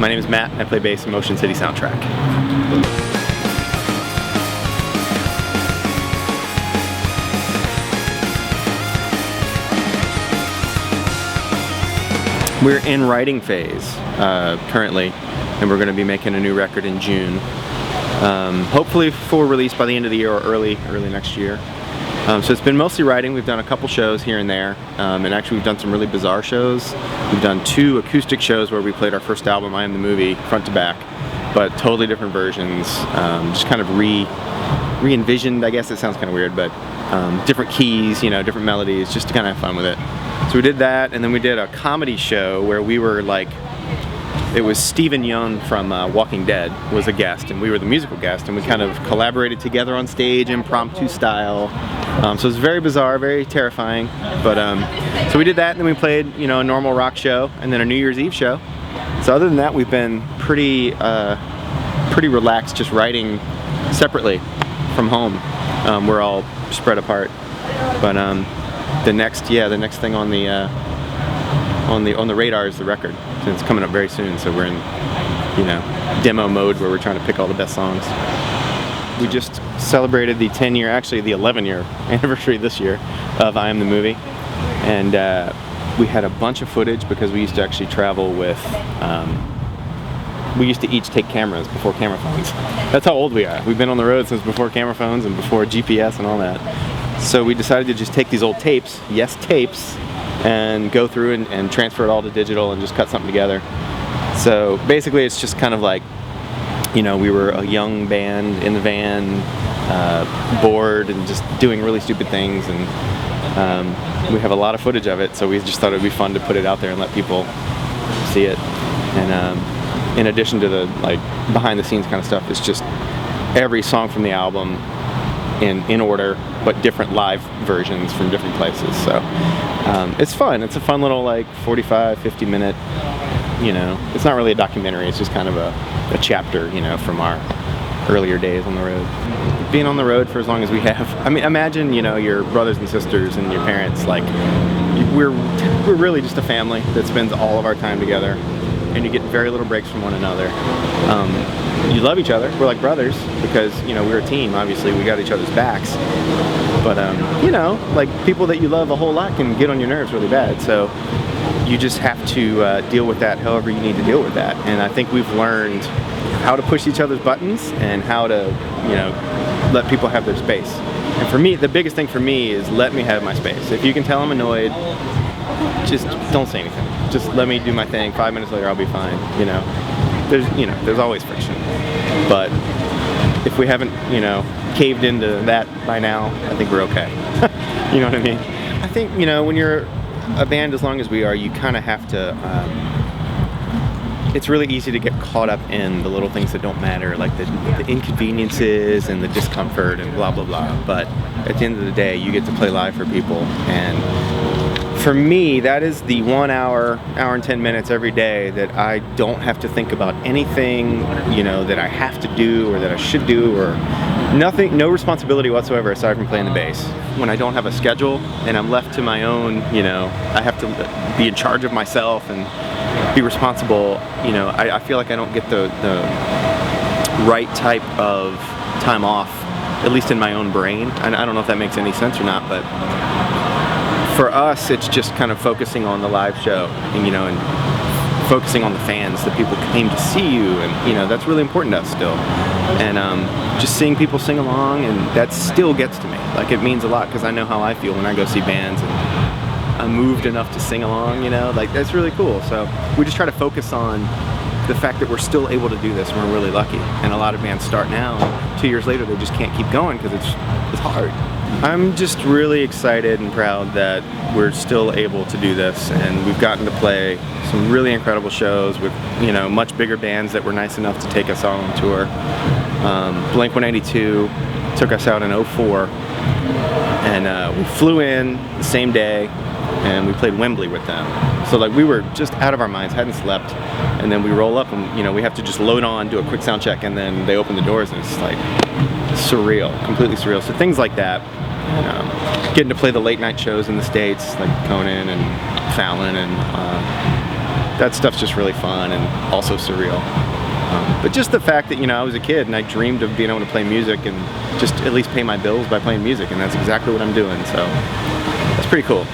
My name is Matt, and I play bass in Motion City Soundtrack. We're in writing phase currently, and we're going to be making a new record in June. Hopefully full release by the end of the year or early next year. So it's been mostly writing. We've done a couple shows here and there, and actually we've done some really bizarre shows. We've done 2 acoustic shows where we played our first album, I Am the Movie, front to back, but totally different versions. Just kind of re-envisioned, I guess it sounds kind of weird, but different keys, you know, different melodies, just to kind of have fun with it. So we did that, and then we did a comedy show where we were like, it was Stephen Young from Walking Dead was a guest, and we were the musical guest, and we kind of collaborated together on stage, impromptu style. So it was very bizarre, very terrifying. But so we did that, and then we played, you know, a normal rock show, and then a New Year's Eve show. So other than that, we've been pretty relaxed, just writing separately from home. We're all spread apart. But the next thing on the radar is the record. And it's coming up very soon, so we're in, you know, demo mode where we're trying to pick all the best songs. We just celebrated the 10-year, actually the 11-year anniversary this year of I Am the Movie, and we had a bunch of footage because we used to actually travel with. We used to each take cameras before camera phones. That's how old we are. We've been on the road since before camera phones and before GPS and all that. So we decided to just take these old tapes, yes, tapes, and go through and transfer it all to digital and just cut something together. So basically it's just kind of like, you know, we were a young band in the van, bored and just doing really stupid things, and we have a lot of footage of it, so we just thought it would be fun to put it out there and let people see it. And in addition to the like behind the scenes kind of stuff, it's just every song from the album in order, but different live versions from different places. So it's fun. It's a fun little like 45, 50 minute, you know, it's not really a documentary, it's just kind of a chapter, you know, from our earlier days on the road. Being on the road for as long as we have, I mean, imagine, you know, your brothers and sisters and your parents, like, we're really just a family that spends all of our time together, and you get very little breaks from one another. You love each other. We're like brothers because, you know, we're a team. Obviously, we got each other's backs. But, you know, like people that you love a whole lot can get on your nerves really bad. So you just have to deal with that however you need to deal with that. And I think we've learned how to push each other's buttons and how to, you know, let people have their space. And for me, the biggest thing for me is let me have my space. If you can tell I'm annoyed, just don't say anything. Just let me do my thing. 5 minutes later, I'll be fine, you know. There's always friction, but if we haven't, you know, caved into that by now, I think we're okay. You know what I mean? I think, you know, when you're a band as long as we are, you kind of have to, it's really easy to get caught up in the little things that don't matter, like the inconveniences and the discomfort and blah, blah, blah. But at the end of the day, you get to play live for people, and for me, that is the 1 hour, hour and 10 minutes every day that I don't have to think about anything, you know, that I have to do or that I should do, or nothing, no responsibility whatsoever aside from playing the bass. When I don't have a schedule and I'm left to my own, you know, I have to be in charge of myself and be responsible, you know, I feel like I don't get the right type of time off, at least in my own brain. And I don't know if that makes any sense or not, but for us, it's just kind of focusing on the live show, and, you know, and focusing on the fans, the people who came to see you, and, you know, that's really important to us still. And just seeing people sing along, and that still gets to me. Like, it means a lot, because I know how I feel when I go see bands, and I'm moved enough to sing along, you know, like, that's really cool. So we just try to focus on the fact that we're still able to do this, and we're really lucky. And a lot of bands start now, and 2 years later, they just can't keep going, because it's hard. I'm just really excited and proud that we're still able to do this, and we've gotten to play some really incredible shows with, you know, much bigger bands that were nice enough to take us out on tour. Blink-182 took us out in '04, and we flew in the same day, and we played Wembley with them. So like we were just out of our minds, hadn't slept, and then we roll up and, you know, we have to just load on, do a quick sound check, and then they open the doors, and it's like surreal, completely surreal. So things like that, getting to play the late night shows in the States, like Conan and Fallon, and that stuff's just really fun and also surreal. But just the fact that, you know, I was a kid and I dreamed of being able to play music and just at least pay my bills by playing music, and that's exactly what I'm doing, so that's pretty cool.